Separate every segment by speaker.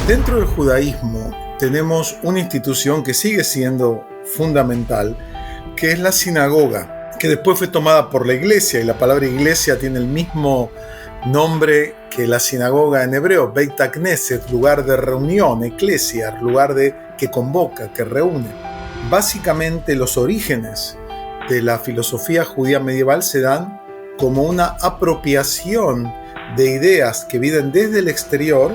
Speaker 1: Dentro del judaísmo tenemos una institución que sigue siendo fundamental, que es la sinagoga, que después fue tomada por la iglesia, y la palabra iglesia tiene el mismo nombre que la sinagoga en hebreo, Beit HaKnesset, lugar de reunión, eclesia, lugar que convoca, que reúne. Básicamente los orígenes de la filosofía judía medieval se dan como una apropiación de ideas que vienen desde el exterior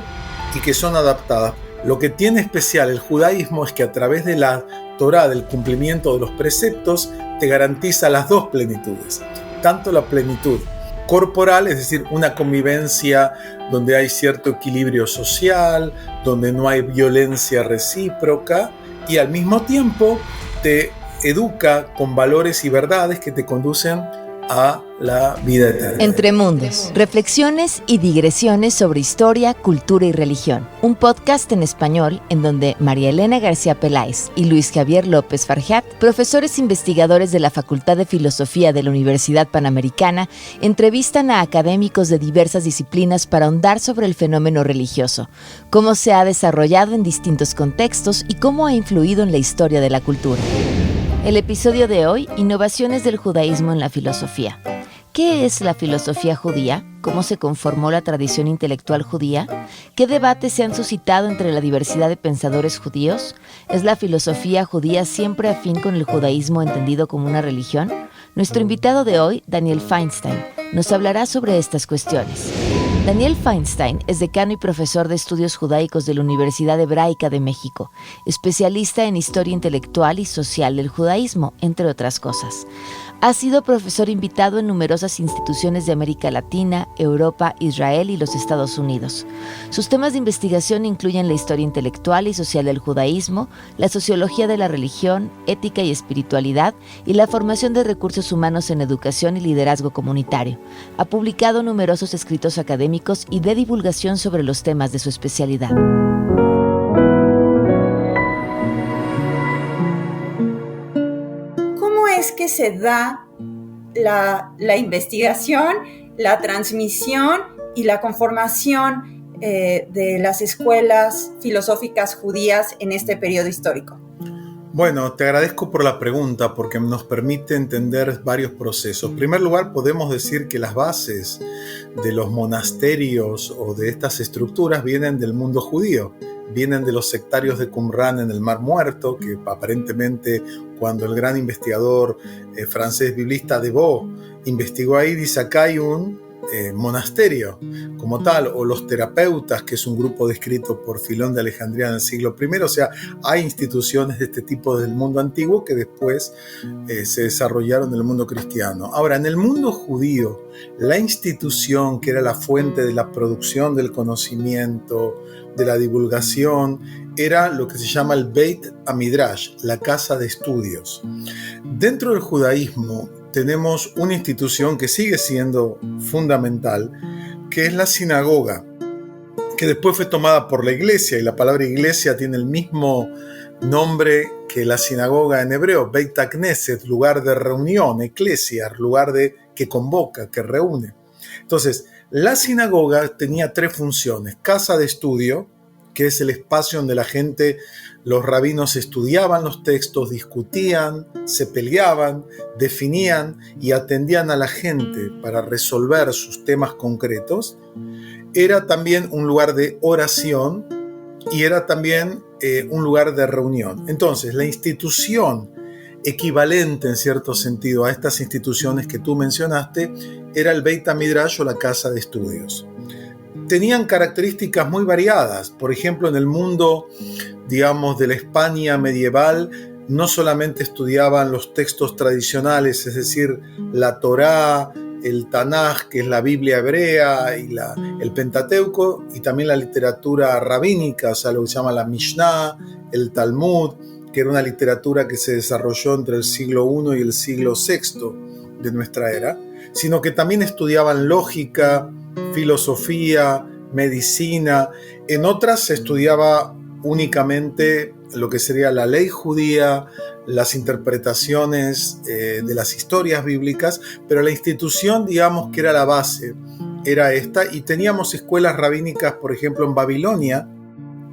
Speaker 1: y que son adaptadas. Lo que tiene especial el judaísmo es que a través de la Torá, del cumplimiento de los preceptos, te garantiza las dos plenitudes. Tanto la plenitud corporal, es decir, una convivencia donde hay cierto equilibrio social, donde no hay violencia recíproca, y al mismo tiempo te educa con valores y verdades que te conducen a la vida eterna.
Speaker 2: Entre mundos, reflexiones y digresiones sobre historia, cultura y religión. Un podcast en español en donde María Elena García Peláez y Luis Javier López Farjat, profesores investigadores de la Facultad de Filosofía de la Universidad Panamericana, entrevistan a académicos de diversas disciplinas para ahondar sobre el fenómeno religioso, cómo se ha desarrollado en distintos contextos y cómo ha influido en la historia de la cultura. El episodio de hoy, Innovaciones del judaísmo en la filosofía. ¿Qué es la filosofía judía? ¿Cómo se conformó la tradición intelectual judía? ¿Qué debates se han suscitado entre la diversidad de pensadores judíos? ¿Es la filosofía judía siempre afín con el judaísmo entendido como una religión? Nuestro invitado de hoy, Daniel Feinstein, nos hablará sobre estas cuestiones. Daniel Feinstein es decano y profesor de estudios judaicos de la Universidad Hebraica de México, especialista en historia intelectual y social del judaísmo, entre otras cosas. Ha sido profesor invitado en numerosas instituciones de América Latina, Europa, Israel y los Estados Unidos. Sus temas de investigación incluyen la historia intelectual y social del judaísmo, la sociología de la religión, ética y espiritualidad y la formación de recursos humanos en educación y liderazgo comunitario. Ha publicado numerosos escritos académicos y de divulgación sobre los temas de su especialidad.
Speaker 3: ¿Cómo es que se da la investigación, la transmisión y la conformación de las escuelas filosóficas judías en este periodo histórico?
Speaker 1: Bueno, te agradezco por la pregunta porque nos permite entender varios procesos. En primer lugar, podemos decir que las bases de los monasterios o de estas estructuras vienen del mundo judío. Vienen de los sectarios de Qumran en el Mar Muerto, que aparentemente cuando el gran investigador francés biblista Debord investigó ahí, dice acá hay un monasterio como tal, o los terapeutas, que es un grupo descrito por Filón de Alejandría en el siglo I. O sea, hay instituciones de este tipo del mundo antiguo que después se desarrollaron en el mundo cristiano. Ahora, en el mundo judío, la institución que era la fuente de la producción del conocimiento, de la divulgación, era lo que se llama el Beit HaMidrash, la casa de estudios. Dentro del judaísmo tenemos una institución que sigue siendo fundamental, que es la sinagoga, que después fue tomada por la iglesia, y la palabra iglesia tiene el mismo nombre que la sinagoga en hebreo, Beit HaKnesset, lugar de reunión, eclesia, lugar que convoca, que reúne. Entonces, la sinagoga tenía tres funciones: casa de estudio, que es el espacio donde la gente, los rabinos estudiaban los textos, discutían, se peleaban, definían y atendían a la gente para resolver sus temas concretos. Era también un lugar de oración y era también un lugar de reunión. Entonces, la institución equivalente en cierto sentido a estas instituciones que tú mencionaste era el Beit HaMidrash o la casa de estudios. Tenían características muy variadas. Por ejemplo, en el mundo, digamos, de la España medieval, no solamente estudiaban los textos tradicionales, es decir, la Torá, el Tanaj, que es la Biblia hebrea, y el Pentateuco, y también la literatura rabínica, o sea, lo que se llama la Mishnah, el Talmud, que era una literatura que se desarrolló entre el siglo I y el siglo VI de nuestra era, sino que también estudiaban lógica, filosofía, medicina. En otras se estudiaba únicamente lo que sería la ley judía, las interpretaciones de las historias bíblicas, pero la institución, digamos, que era la base, era esta, y teníamos escuelas rabínicas, por ejemplo, en Babilonia,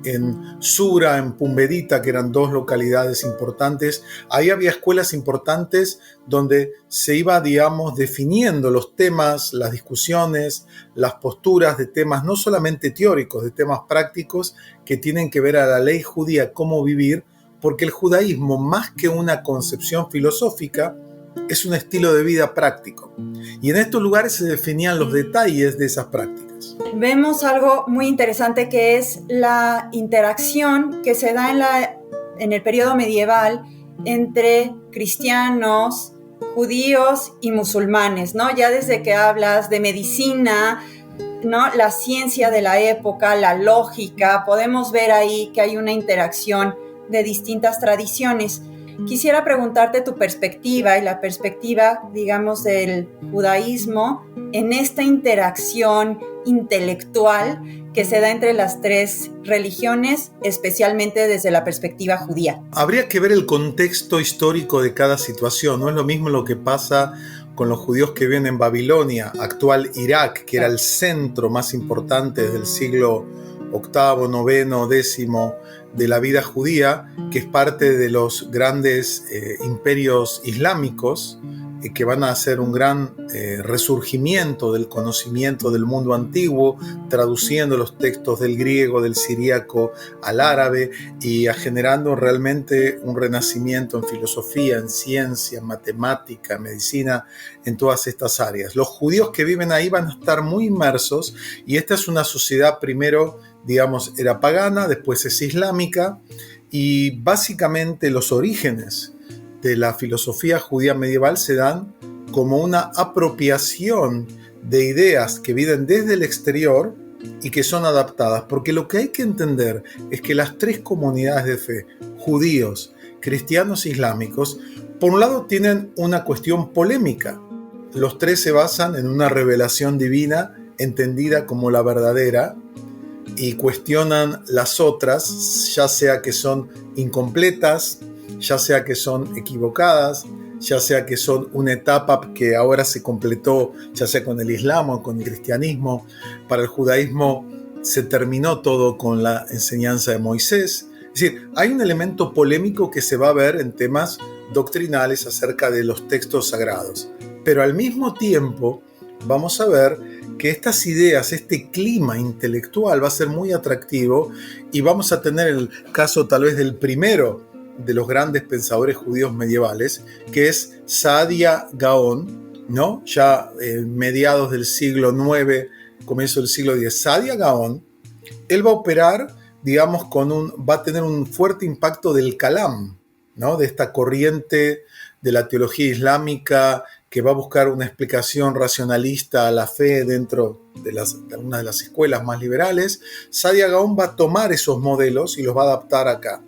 Speaker 1: en Sura, en Pumbedita, que eran dos localidades importantes. Ahí había escuelas importantes donde se iba, digamos, definiendo los temas, las discusiones, las posturas de temas no solamente teóricos, de temas prácticos que tienen que ver a la ley judía, cómo vivir, porque el judaísmo, más que una concepción filosófica, es un estilo de vida práctico. Y en estos lugares se definían los detalles de esas prácticas.
Speaker 3: Vemos algo muy interesante, que es la interacción que se da en el periodo medieval entre cristianos, judíos y musulmanes, ¿no? Ya desde que hablas de medicina, ¿no? La ciencia de la época, la lógica, podemos ver ahí que hay una interacción de distintas tradiciones. Quisiera preguntarte tu perspectiva y la perspectiva, digamos, del judaísmo en esta interacción intelectual que se da entre las tres religiones, especialmente desde la perspectiva judía.
Speaker 1: Habría que ver el contexto histórico de cada situación. No es lo mismo lo que pasa con los judíos que viven en Babilonia, actual Irak, que era el centro más importante desde el siglo VIII, IX, X de la vida judía, que es parte de los grandes imperios islámicos, que van a hacer un gran resurgimiento del conocimiento del mundo antiguo, traduciendo los textos del griego, del siríaco al árabe y generando realmente un renacimiento en filosofía, en ciencia, en matemática, en medicina, en todas estas áreas. Los judíos que viven ahí van a estar muy inmersos, y esta es una sociedad, primero, digamos, era pagana, después es islámica, y básicamente los orígenes de la filosofía judía medieval se dan como una apropiación de ideas que vienen desde el exterior y que son adaptadas, porque lo que hay que entender es que las tres comunidades de fe, judíos, cristianos e islámicos, por un lado tienen una cuestión polémica. Los tres se basan en una revelación divina entendida como la verdadera, y cuestionan las otras, ya sea que son incompletas, ya sea que son equivocadas, ya sea que son una etapa que ahora se completó, ya sea con el Islam o con el cristianismo. Para el judaísmo se terminó todo con la enseñanza de Moisés. Es decir, hay un elemento polémico que se va a ver en temas doctrinales acerca de los textos sagrados. Pero al mismo tiempo vamos a ver que estas ideas, este clima intelectual va a ser muy atractivo, y vamos a tener el caso tal vez del primero de los grandes pensadores judíos medievales, que es Saadia Gaon, ¿no? Ya mediados del siglo IX, comienzo del siglo X. Saadia Gaon, él va a operar, digamos, va a tener un fuerte impacto del Kalam, ¿no? De esta corriente de la teología islámica que va a buscar una explicación racionalista a la fe dentro de una de las escuelas más liberales. Saadia Gaon va a tomar esos modelos y los va a adaptar acá.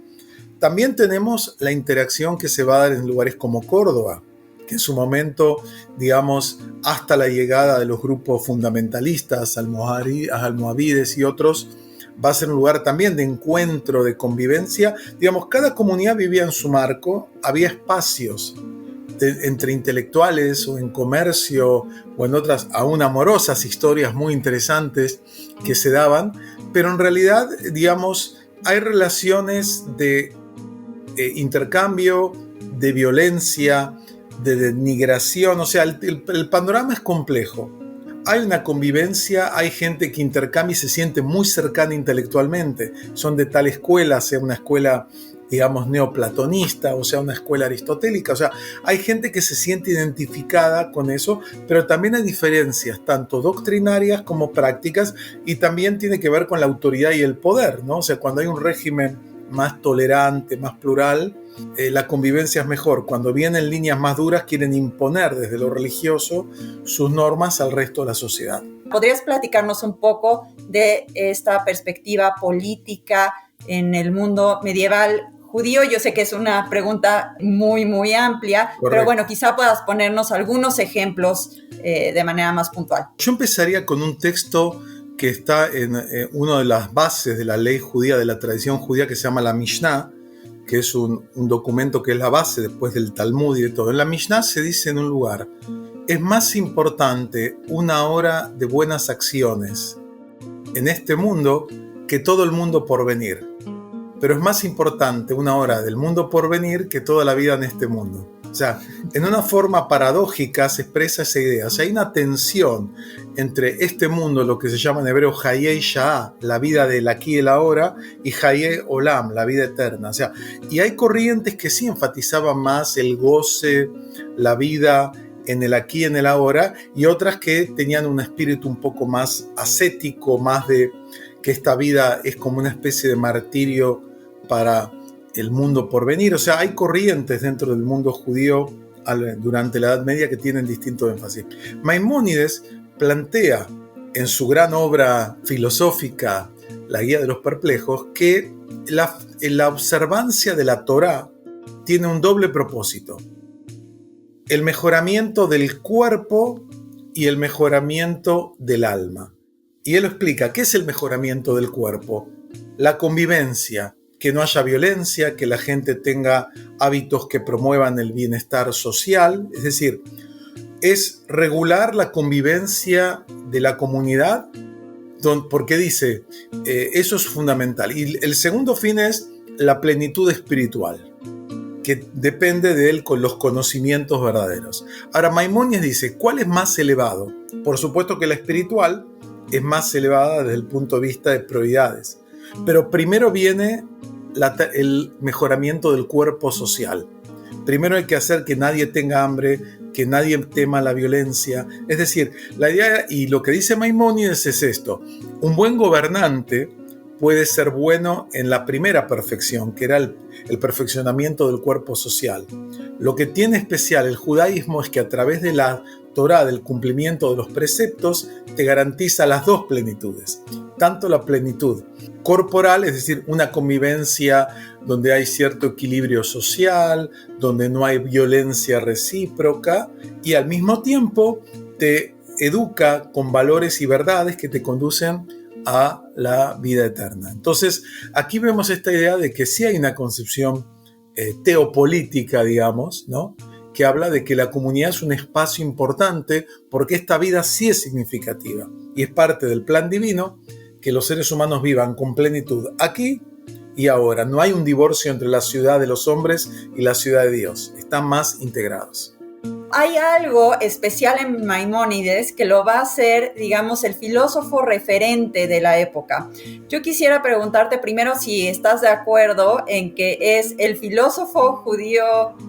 Speaker 1: También tenemos la interacción que se va a dar en lugares como Córdoba, que en su momento, digamos, hasta la llegada de los grupos fundamentalistas, almohavides y otros, va a ser un lugar también de encuentro, de convivencia. Digamos, cada comunidad vivía en su marco, había espacios entre intelectuales o en comercio o en otras aún amorosas historias muy interesantes que se daban, pero en realidad, digamos, hay relaciones de intercambio, de violencia, de denigración. O sea, el panorama es complejo. Hay una convivencia, hay gente que intercambia y se siente muy cercana intelectualmente. Son de tal escuela, sea una escuela, digamos, neoplatonista, o sea, una escuela aristotélica. O sea, hay gente que se siente identificada con eso, pero también hay diferencias, tanto doctrinarias como prácticas, y también tiene que ver con la autoridad y el poder, ¿no? O sea, cuando hay un régimen más tolerante, más plural, la convivencia es mejor. Cuando vienen líneas más duras, quieren imponer desde lo religioso sus normas al resto de la sociedad.
Speaker 3: ¿Podrías platicarnos un poco de esta perspectiva política en el mundo medieval judío? Yo sé que es una pregunta muy, muy amplia, correcto, pero bueno, quizá puedas ponernos algunos ejemplos de manera más puntual.
Speaker 1: Yo empezaría con un texto que está en una de las bases de la ley judía, de la tradición judía, que se llama la Mishnah, que es un documento que es la base después del Talmud y de todo. En la Mishnah se dice en un lugar: es más importante una hora de buenas acciones en este mundo que todo el mundo por venir. Pero es más importante una hora del mundo por venir que toda la vida en este mundo. O sea, en una forma paradójica se expresa esa idea. O sea, hay una tensión entre este mundo, lo que se llama en hebreo Hayei Sha'ah, la vida del aquí y el ahora, y Hayei Olam, la vida eterna. O sea, y hay corrientes que sí enfatizaban más el goce, la vida en el aquí y en el ahora, y otras que tenían un espíritu un poco más ascético, más de que esta vida es como una especie de martirio para el mundo por venir. O sea, hay corrientes dentro del mundo judío durante la Edad Media que tienen distinto énfasis. Maimónides plantea en su gran obra filosófica, La Guía de los Perplejos, que la observancia de la Torá tiene un doble propósito: el mejoramiento del cuerpo y el mejoramiento del alma. Y él lo explica. ¿Qué es el mejoramiento del cuerpo? La convivencia, que no haya violencia, que la gente tenga hábitos que promuevan el bienestar social. Es decir, es regular la convivencia de la comunidad, porque dice, eso es fundamental. Y el segundo fin es la plenitud espiritual, que depende de él con los conocimientos verdaderos. Ahora, Maimónides dice, ¿cuál es más elevado? Por supuesto que la espiritual es más elevada desde el punto de vista de prioridades. Pero primero viene el mejoramiento del cuerpo social. Primero hay que hacer que nadie tenga hambre, que nadie tema la violencia. Es decir, la idea, y lo que dice Maimónides es esto: un buen gobernante puede ser bueno en la primera perfección, que era el perfeccionamiento del cuerpo social. Lo que tiene especial el judaísmo es que a través de la Torá, del cumplimiento de los preceptos, te garantiza las dos plenitudes. Tanto la plenitud corporal, es decir, una convivencia donde hay cierto equilibrio social, donde no hay violencia recíproca, y al mismo tiempo te educa con valores y verdades que te conducen a la vida eterna. Entonces, aquí vemos esta idea de que sí hay una concepción teopolítica, digamos, ¿no?, que habla de que la comunidad es un espacio importante porque esta vida sí es significativa y es parte del plan divino que los seres humanos vivan con plenitud aquí y ahora. No hay un divorcio entre la ciudad de los hombres y la ciudad de Dios. Están más integrados.
Speaker 3: Hay algo especial en Maimónides que lo va a hacer, digamos, el filósofo referente de la época. Yo quisiera preguntarte primero si estás de acuerdo en que es el filósofo judío,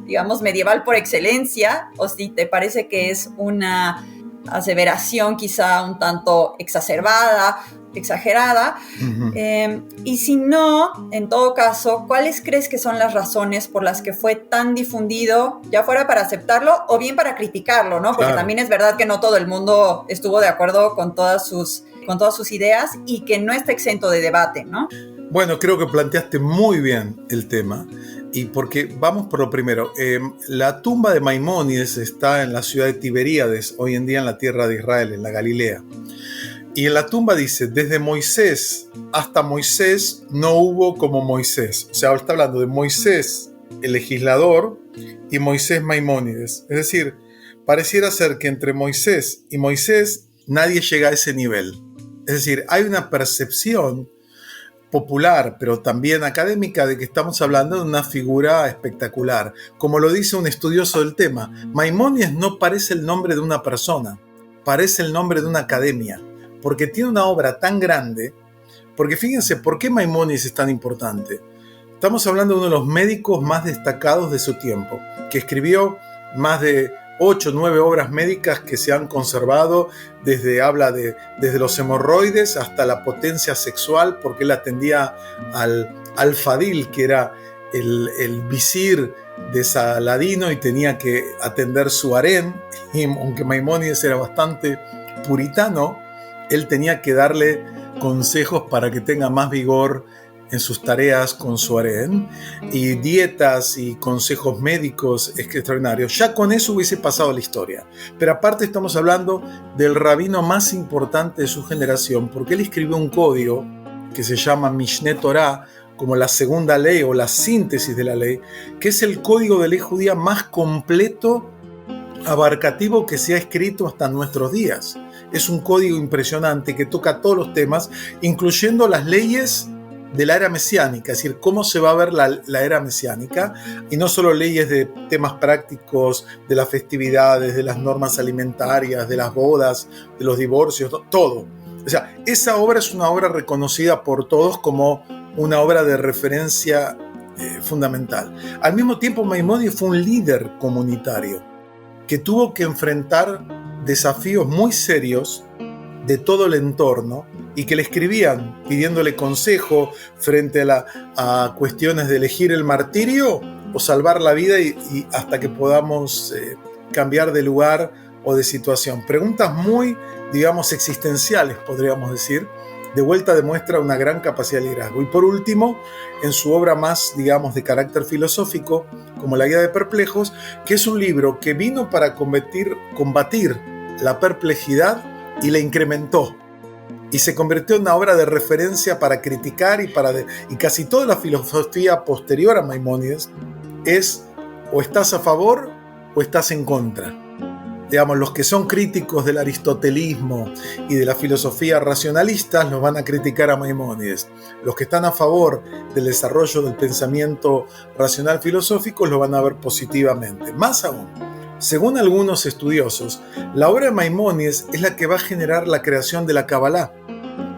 Speaker 3: digamos, medieval por excelencia, o si te parece que es una aseveración quizá un tanto exagerada. Y si no, en todo caso, ¿cuáles crees que son las razones por las que fue tan difundido, ya fuera para aceptarlo o bien para criticarlo, ¿no? Porque también es verdad que no todo el mundo estuvo de acuerdo con todas sus ideas y que no está exento de debate, ¿no?
Speaker 1: Bueno, creo que planteaste muy bien el tema. Y porque vamos por lo primero, la tumba de Maimónides está en la ciudad de Tiberíades, hoy en día en la tierra de Israel, en la Galilea. Y en la tumba dice, desde Moisés hasta Moisés no hubo como Moisés. O sea, está hablando de Moisés, el legislador, y Moisés Maimónides. Es decir, pareciera ser que entre Moisés y Moisés nadie llega a ese nivel. Es decir, hay una percepción popular, pero también académica, de que estamos hablando de una figura espectacular. Como lo dice un estudioso del tema, Maimónides no parece el nombre de una persona, parece el nombre de una academia. Porque tiene una obra tan grande, porque fíjense, ¿por qué Maimónides es tan importante? Estamos hablando de uno de los médicos más destacados de su tiempo, que escribió más de 8 o 9 obras médicas que se han conservado, desde los hemorroides hasta la potencia sexual, porque él atendía al Fadil, que era el visir de Saladino y tenía que atender su harén, y aunque Maimónides era bastante puritano, él tenía que darle consejos para que tenga más vigor en sus tareas con su harén, y dietas y consejos médicos extraordinarios. Ya con eso hubiese pasado la historia. Pero aparte estamos hablando del rabino más importante de su generación, porque él escribió un código que se llama Mishneh Torah, como la segunda ley o la síntesis de la ley, que es el código de ley judía más completo, abarcativo que se ha escrito hasta nuestros días. es un código impresionante que toca todos los temas, incluyendo las leyes de la era mesiánica, es decir, cómo se va a ver la era mesiánica, y no solo leyes de temas prácticos, de las festividades, de las normas alimentarias, de las bodas, de los divorcios, todo. O sea, esa obra es una obra reconocida por todos como una obra de referencia fundamental. Al mismo tiempo, Maimónides fue un líder comunitario que tuvo que enfrentar desafíos muy serios de todo el entorno y que le escribían pidiéndole consejo frente a cuestiones de elegir el martirio o salvar la vida y hasta que podamos cambiar de lugar o de situación. Preguntas muy, digamos, existenciales, podríamos decir. De vuelta demuestra una gran capacidad de liderazgo. Y por último, en su obra más, digamos, de carácter filosófico, como La Guía de Perplejos, que es un libro que vino para combatir la perplejidad y la incrementó. Y se convirtió en una obra de referencia para criticar y casi toda la filosofía posterior a Maimónides es o estás a favor o estás en contra. Digamos, los que son críticos del aristotelismo y de la filosofía racionalista los van a criticar a Maimónides. Los que están a favor del desarrollo del pensamiento racional filosófico lo van a ver positivamente. Más aún, según algunos estudiosos, la obra de Maimónides es la que va a generar la creación de la Kabbalah,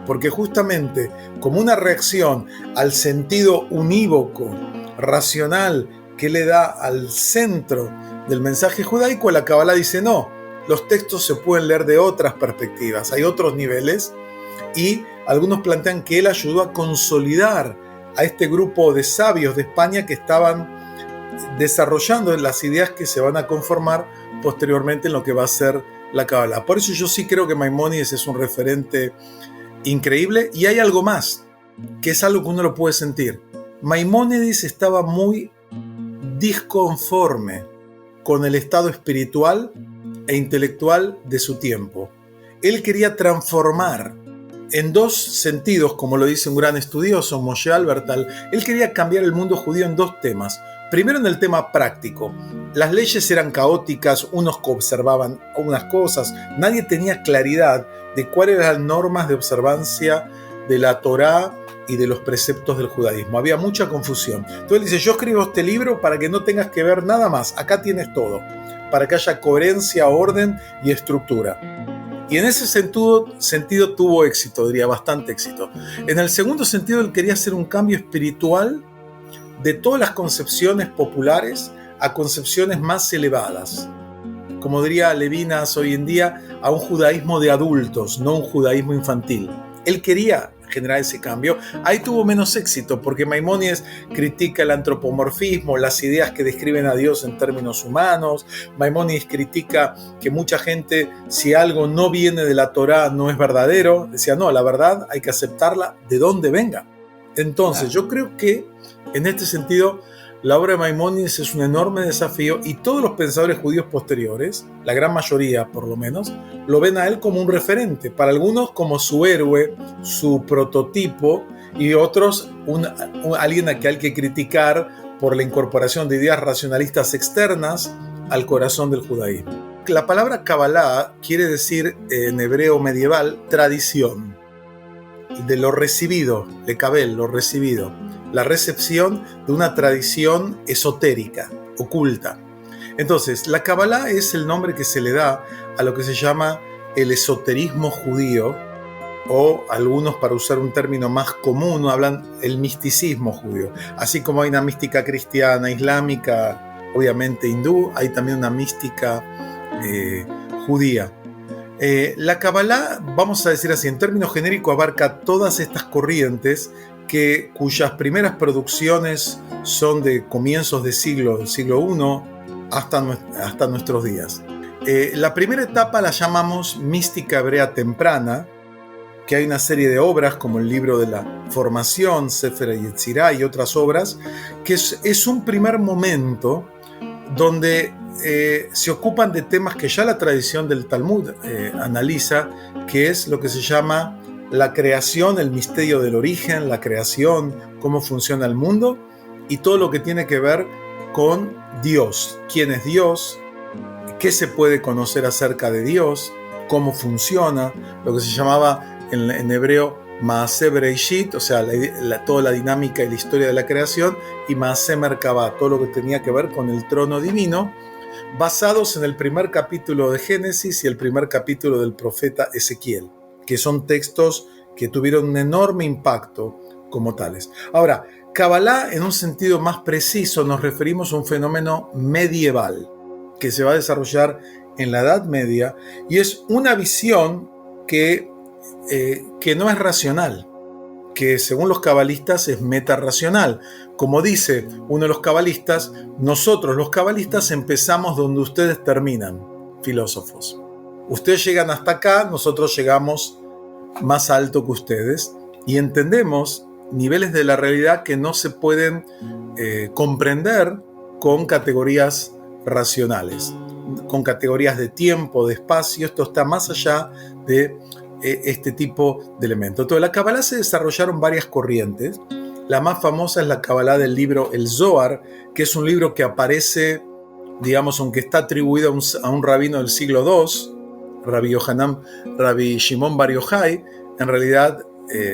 Speaker 1: porque justamente como una reacción al sentido unívoco, racional, que le da al centro del mensaje judaico, la Kabbalah dice no, los textos se pueden leer de otras perspectivas, hay otros niveles, y algunos plantean que él ayudó a consolidar a este grupo de sabios de España que estaban desarrollando las ideas que se van a conformar posteriormente en lo que va a ser la Kabbalah. Por eso yo sí creo que Maimónides es un referente increíble, y hay algo más, que es algo que uno lo puede sentir. Maimónides estaba muy disconforme con el estado espiritual e intelectual de su tiempo. Él quería transformar en dos sentidos, como lo dice un gran estudioso, Moshe Albertal. Él quería cambiar el mundo judío en dos temas. Primero, en el tema práctico. Las leyes eran caóticas, unos observaban unas cosas, nadie tenía claridad de cuáles eran las normas de observancia de la Torá y de los preceptos del judaísmo. Había mucha confusión. Entonces él dice, yo escribo este libro para que no tengas que ver nada más. Acá tienes todo. Para que haya coherencia, orden y estructura. Y en ese sentido tuvo éxito, diría, bastante éxito. En el segundo sentido, él quería hacer un cambio espiritual de todas las concepciones populares a concepciones más elevadas. Como diría Levinas hoy en día, a un judaísmo de adultos, no un judaísmo infantil. Él quería generar ese cambio. Ahí tuvo menos éxito porque Maimónides critica el antropomorfismo, las ideas que describen a Dios en términos humanos. Maimónides critica que mucha gente, si algo no viene de la Torá, no es verdadero. Decía, no, la verdad hay que aceptarla de donde venga. Entonces, yo creo que en este sentido la obra de Maimónides es un enorme desafío, y todos los pensadores judíos posteriores, la gran mayoría por lo menos, lo ven a él como un referente, para algunos como su héroe, su prototipo, y otros alguien a que hay que criticar por la incorporación de ideas racionalistas externas al corazón del judaísmo. La palabra Kabbalah quiere decir en hebreo medieval tradición, de lo recibido, lekabel, lo recibido, la recepción de una tradición esotérica, oculta. Entonces, la Kabbalah es el nombre que se le da a lo que se llama el esoterismo judío, o algunos, para usar un término más común, hablan el misticismo judío. Así como hay una mística cristiana, islámica, obviamente hindú, hay también una mística judía. La Kabbalah, vamos a decir así, en términos genéricos, abarca todas estas corrientes cuyas primeras producciones son de comienzos del siglo I hasta nuestros días. La primera etapa la llamamos mística hebrea temprana, que hay una serie de obras como el libro de la formación, Sefer Yetzirah y otras obras, que es un primer momento donde se ocupan de temas que ya la tradición del Talmud analiza, que es lo que se llama la creación, el misterio del origen, la creación, cómo funciona el mundo, y todo lo que tiene que ver con Dios. ¿Quién es Dios? ¿Qué se puede conocer acerca de Dios? cómo funciona, lo que se llamaba en hebreo Maaseh Bereishit, o sea, toda la dinámica y la historia de la creación, y Maaseh Merkabah, todo lo que tenía que ver con el trono divino, basados en el primer capítulo de Génesis y el primer capítulo del profeta Ezequiel, que son textos que tuvieron un enorme impacto como tales. Ahora, Kabbalah, en un sentido más preciso, nos referimos a un fenómeno medieval que se va a desarrollar en la Edad Media, y es una visión que no es racional, que según los cabalistas es metarracional. Como dice uno de los cabalistas, nosotros los cabalistas empezamos donde ustedes terminan, filósofos. Ustedes llegan hasta acá, nosotros llegamos más alto que ustedes y entendemos niveles de la realidad que no se pueden comprender con categorías racionales, con categorías de tiempo, de espacio. Esto está más allá de este tipo de elementos. Entonces, en la Kabbalah se desarrollaron varias corrientes. La más famosa es la Kabbalah del libro El Zohar, que es un libro que aparece, digamos, aunque está atribuido a un rabino del siglo II, Rabbi Shimon Bar Yochai, en realidad,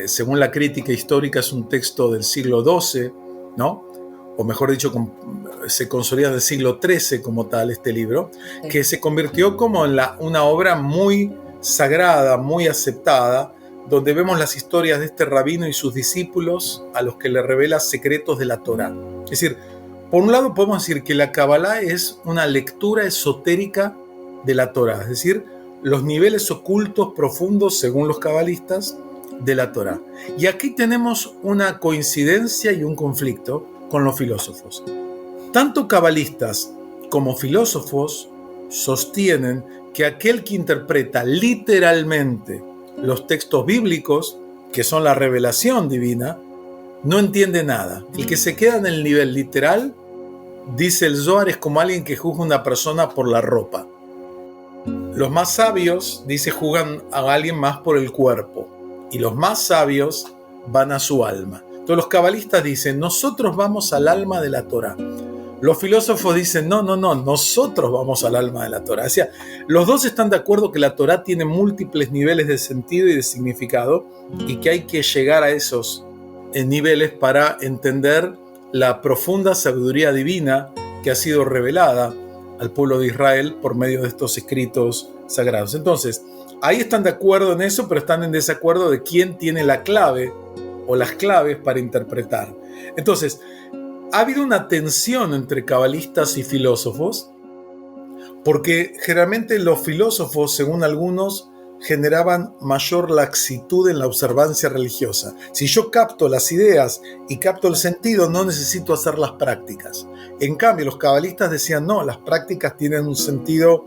Speaker 1: según la crítica histórica, es un texto del siglo XII, ¿no? O mejor dicho, se consolida del siglo XIII como tal este libro, que se convirtió como en una obra muy sagrada, muy aceptada, donde vemos las historias de este rabino y sus discípulos a los que le revela secretos de la Torá. Es decir, por un lado podemos decir que la Kabbalah es una lectura esotérica de la Torá, es decir, los niveles ocultos profundos, según los cabalistas, de la Torá. Y aquí tenemos una coincidencia y un conflicto con los filósofos. Tanto cabalistas como filósofos sostienen que aquel que interpreta literalmente los textos bíblicos, que son la revelación divina, no entiende nada. El que se queda en el nivel literal, dice el Zohar, es como alguien que juzga a una persona por la ropa. Los más sabios, dice, juzgan a alguien más por el cuerpo, y los más sabios van a su alma. Entonces los cabalistas dicen, nosotros vamos al alma de la Torá. Los filósofos dicen, no, nosotros vamos al alma de la Torá. O sea, los dos están de acuerdo que la Torá tiene múltiples niveles de sentido y de significado, y que hay que llegar a esos niveles para entender la profunda sabiduría divina que ha sido revelada al pueblo de Israel por medio de estos escritos sagrados. Entonces, ahí están de acuerdo en eso, pero están en desacuerdo de quién tiene la clave o las claves para interpretar. Entonces, ha habido una tensión entre cabalistas y filósofos, porque generalmente los filósofos, según algunos, generaban mayor laxitud en la observancia religiosa. Si yo capto las ideas y capto el sentido, no necesito hacer las prácticas. En cambio, los cabalistas decían, no, las prácticas tienen un sentido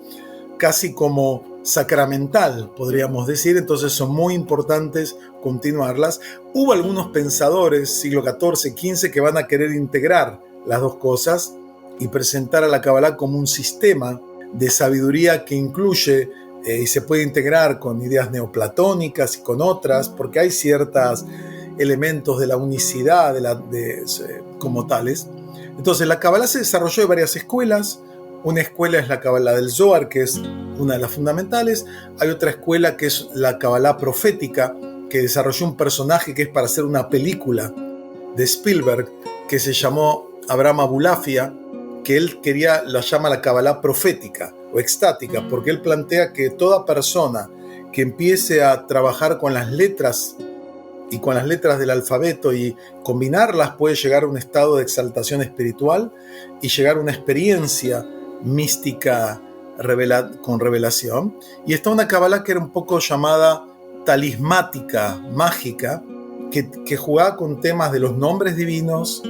Speaker 1: casi como sacramental, podríamos decir, entonces son muy importantes continuarlas. Hubo algunos pensadores, siglo XIV, XV, que van a querer integrar las dos cosas y presentar a la Kabbalah como un sistema de sabiduría que incluye y se puede integrar con ideas neoplatónicas y con otras, porque hay ciertos elementos de la unicidad como tales. Entonces la Kabbalah se desarrolló en varias escuelas. Una escuela es la Kabbalah del Zohar, que es una de las fundamentales. Hay otra escuela que es la Kabbalah profética, que desarrolló un personaje que es para hacer una película de Spielberg, que se llamó Abraham Abulafia, que él la llama la Kabbalah profética o extática, porque él plantea que toda persona que empiece a trabajar con las letras y con las letras del alfabeto y combinarlas puede llegar a un estado de exaltación espiritual y llegar a una experiencia mística con revelación. Y está una Kabbalah que era un poco llamada talismática, mágica, que jugaba con temas de los nombres divinos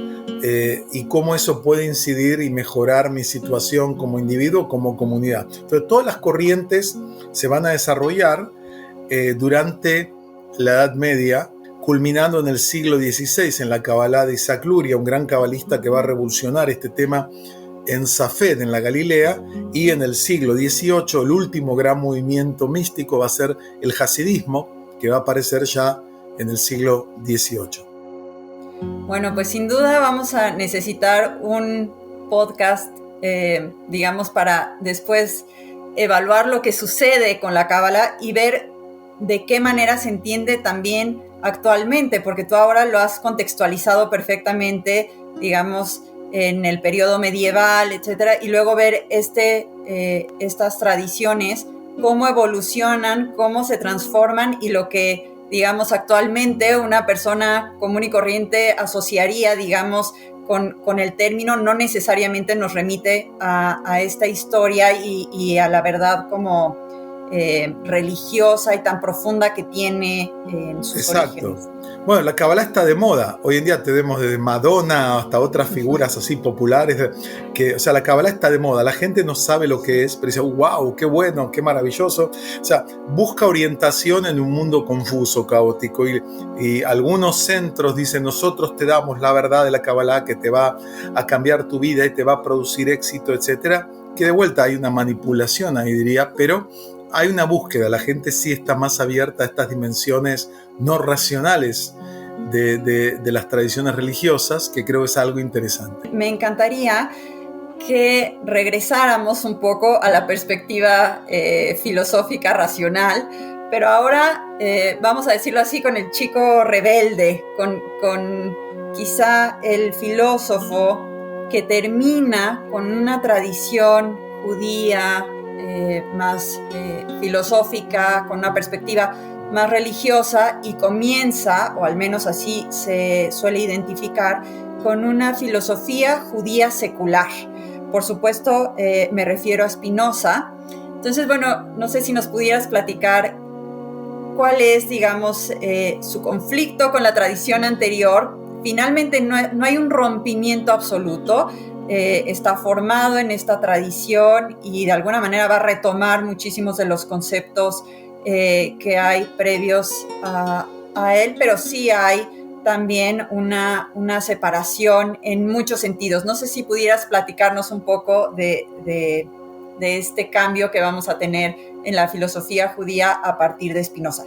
Speaker 1: y cómo eso puede incidir y mejorar mi situación como individuo, como comunidad. Entonces, todas las corrientes se van a desarrollar durante la Edad Media, culminando en el siglo XVI en la Kabbalah de Isaac Luria, un gran cabalista que va a revolucionar este tema en Safed, en la Galilea, y en el siglo XVIII el último gran movimiento místico va a ser el hasidismo, que va a aparecer ya en el siglo XVIII.
Speaker 3: Bueno, pues sin duda vamos a necesitar un podcast, digamos, para después evaluar lo que sucede con la Cábala y ver de qué manera se entiende también actualmente, porque tú ahora lo has contextualizado perfectamente, digamos, en el periodo medieval, etcétera, y luego ver estas tradiciones, cómo evolucionan, cómo se transforman y lo que, digamos, actualmente una persona común y corriente asociaría, digamos, con el término, no necesariamente nos remite a esta historia y a la verdad como religiosa y tan profunda que tiene en sus orígenes.
Speaker 1: Bueno, la Kabbalah está de moda. Hoy en día tenemos desde Madonna hasta otras figuras así populares. O sea, la Kabbalah está de moda. La gente no sabe lo que es, pero dice, wow, qué bueno, qué maravilloso. O sea, busca orientación en un mundo confuso, caótico. Y algunos centros dicen, nosotros te damos la verdad de la Kabbalah que te va a cambiar tu vida y te va a producir éxito, etc. Que de vuelta hay una manipulación ahí, diría, pero hay una búsqueda. La gente sí está más abierta a estas dimensiones no racionales de las tradiciones religiosas, que creo que es algo interesante.
Speaker 3: Me encantaría que regresáramos un poco a la perspectiva filosófica racional, pero ahora vamos a decirlo así, con el chico rebelde, con quizá el filósofo que termina con una tradición judía más filosófica, con una perspectiva más religiosa, y comienza, o al menos así se suele identificar, con una filosofía judía secular. Por supuesto, me refiero a Spinoza. Entonces, bueno, no sé si nos pudieras platicar cuál es, digamos, su conflicto con la tradición anterior. Finalmente no hay un rompimiento absoluto. Está formado en esta tradición y de alguna manera va a retomar muchísimos de los conceptos que hay previos a él, pero sí hay también una separación en muchos sentidos. No sé si pudieras platicarnos un poco de este cambio que vamos a tener en la filosofía judía a partir de Spinoza.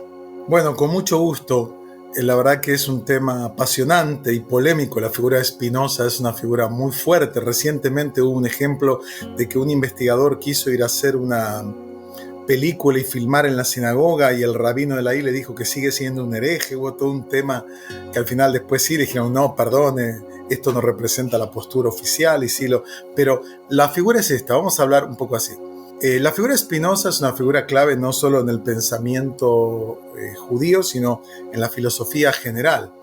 Speaker 1: Bueno, con mucho gusto. La verdad que es un tema apasionante y polémico. La figura de Spinoza es una figura muy fuerte. Recientemente hubo un ejemplo de que un investigador quiso ir a hacer una película y filmar en la sinagoga, y el rabino de ahí le dijo que sigue siendo un hereje. Hubo todo un tema que al final después sí le dijeron, no, perdone, esto no representa la postura oficial. Pero la figura es esta, vamos a hablar un poco así. La figura de Spinoza es una figura clave no solo en el pensamiento judío, sino en la filosofía general.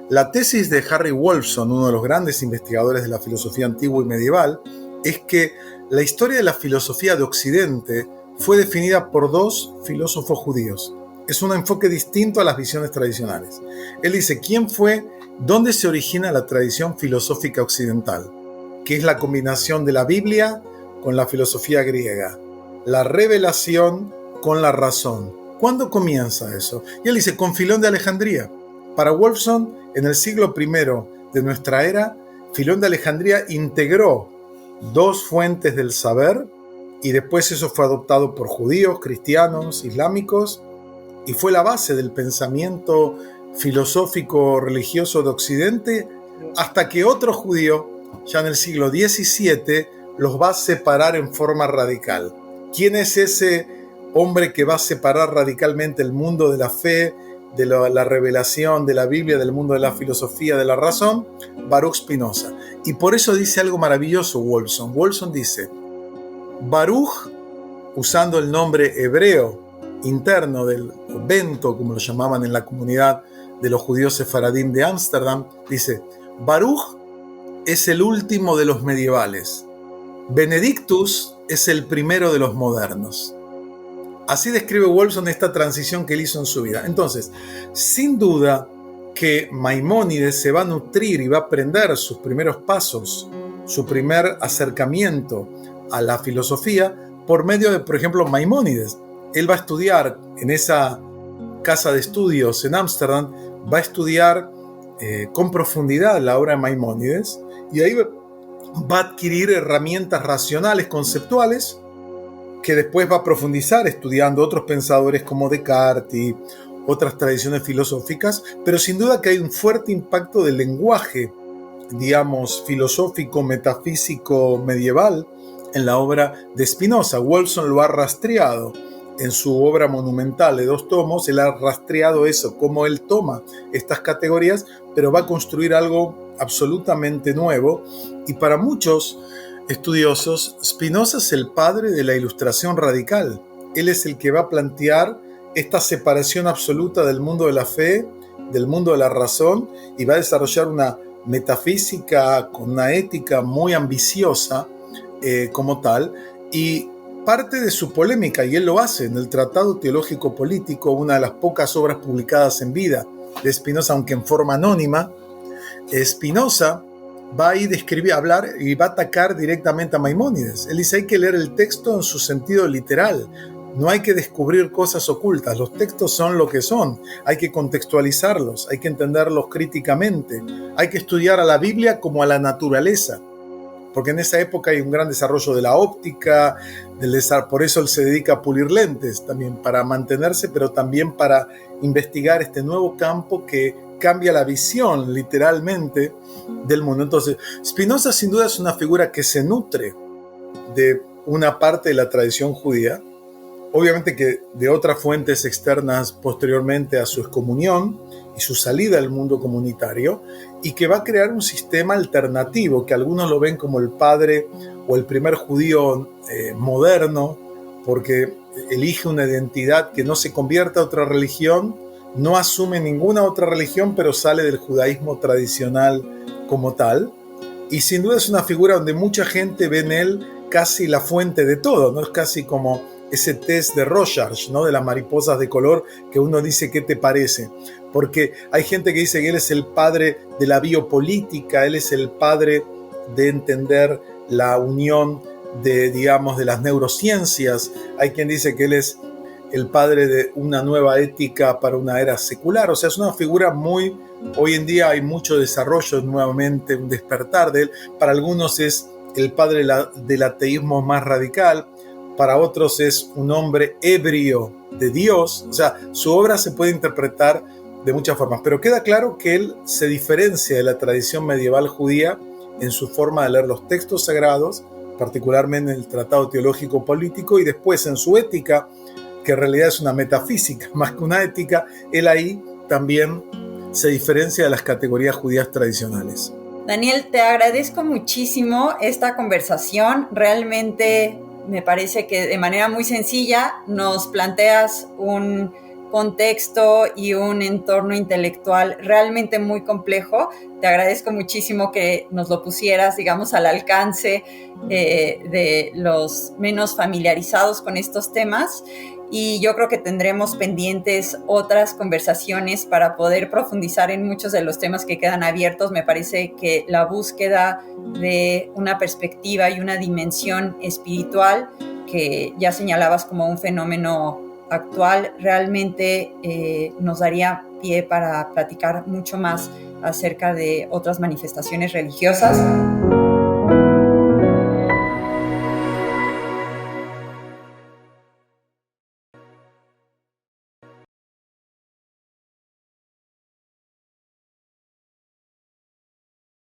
Speaker 1: La tesis de Harry Wolfson, uno de los grandes investigadores de la filosofía antigua y medieval, es que la historia de la filosofía de Occidente fue definida por dos filósofos judíos. Es un enfoque distinto a las visiones tradicionales. Él dice, ¿dónde se origina la tradición filosófica occidental? Que es la combinación de la Biblia con la filosofía griega, la revelación con la razón. ¿Cuándo comienza eso? Y él dice, con Filón de Alejandría. Para Wolfson, en el siglo I de nuestra era, Filón de Alejandría integró dos fuentes del saber, y después eso fue adoptado por judíos, cristianos, islámicos, y fue la base del pensamiento filosófico religioso de Occidente, hasta que otro judío, ya en el siglo XVII, los va a separar en forma radical. ¿Quién es ese hombre que va a separar radicalmente el mundo de la fe, de la revelación, de la Biblia, del mundo de la filosofía, de la razón? Baruch Spinoza. Y por eso dice algo maravilloso Wolfson. Wolfson dice, Baruch, usando el nombre hebreo interno del Bento, como lo llamaban en la comunidad de los judíos sefaradim de Ámsterdam, dice, Baruch es el último de los medievales. Benedictus es el primero de los modernos. Así describe Wolfson esta transición que él hizo en su vida. Entonces, sin duda que Maimónides se va a nutrir y va a aprender sus primeros pasos, su primer acercamiento a la filosofía por medio de, por ejemplo, Maimónides. Él va a estudiar en esa casa de estudios en Ámsterdam, va a estudiar con profundidad la obra de Maimónides, y ahí va a adquirir herramientas racionales, conceptuales, que después va a profundizar estudiando otros pensadores como Descartes y otras tradiciones filosóficas, pero sin duda que hay un fuerte impacto del lenguaje, digamos, filosófico, metafísico, medieval, en la obra de Spinoza. Wolfson lo ha rastreado en su obra monumental de 2 tomos, él ha rastreado eso, cómo él toma estas categorías, pero va a construir algo absolutamente nuevo. Y para muchos estudiosos, Spinoza es el padre de la ilustración radical. Él es el que va a plantear esta separación absoluta del mundo de la fe, del mundo de la razón, y va a desarrollar una metafísica con una ética muy ambiciosa como tal. Y parte de su polémica, y él lo hace en el Tratado Teológico Político, una de las pocas obras publicadas en vida de Spinoza, aunque en forma anónima, Spinoza va a ir a hablar y va a atacar directamente a Maimónides. Él dice, hay que leer el texto en su sentido literal, no hay que descubrir cosas ocultas, los textos son lo que son, hay que contextualizarlos, hay que entenderlos críticamente, hay que estudiar a la Biblia como a la naturaleza, porque en esa época hay un gran desarrollo de la óptica, por eso él se dedica a pulir lentes también para mantenerse, pero también para investigar este nuevo campo que cambia la visión literalmente del mundo. Entonces, Spinoza sin duda es una figura que se nutre de una parte de la tradición judía, obviamente que de otras fuentes externas posteriormente a su excomunión y su salida del mundo comunitario, y que va a crear un sistema alternativo que algunos lo ven como el padre o el primer judío moderno, porque elige una identidad que no se convierte a otra religión, no asume ninguna otra religión, pero sale del judaísmo tradicional como tal. Y sin duda es una figura donde mucha gente ve en él casi la fuente de todo, ¿no? Es casi como ese test de Rorschach, ¿no? De las mariposas de color, que uno dice ¿qué te parece? Porque hay gente que dice que él es el padre de la biopolítica, él es el padre de entender la unión de, digamos, de las neurociencias. Hay quien dice que él es el padre de una nueva ética para una era secular. O sea, es una figura muy... Hoy en día hay mucho desarrollo, nuevamente un despertar de él. Para algunos es el padre del ateísmo más radical, para otros es un hombre ebrio de Dios. O sea, su obra se puede interpretar de muchas formas, pero queda claro que él se diferencia de la tradición medieval judía en su forma de leer los textos sagrados, particularmente en el Tratado Teológico Político, y después en su ética, que en realidad es una metafísica más que una ética. Él ahí también se diferencia de las categorías judías tradicionales.
Speaker 3: Daniel, te agradezco muchísimo esta conversación. Realmente me parece que de manera muy sencilla nos planteas un contexto y un entorno intelectual realmente muy complejo. Te agradezco muchísimo que nos lo pusieras, digamos, al alcance de los menos familiarizados con estos temas. Y yo creo que tendremos pendientes otras conversaciones para poder profundizar en muchos de los temas que quedan abiertos. Me parece que la búsqueda de una perspectiva y una dimensión espiritual, que ya señalabas como un fenómeno actual, realmente nos daría pie para platicar mucho más acerca de otras manifestaciones religiosas.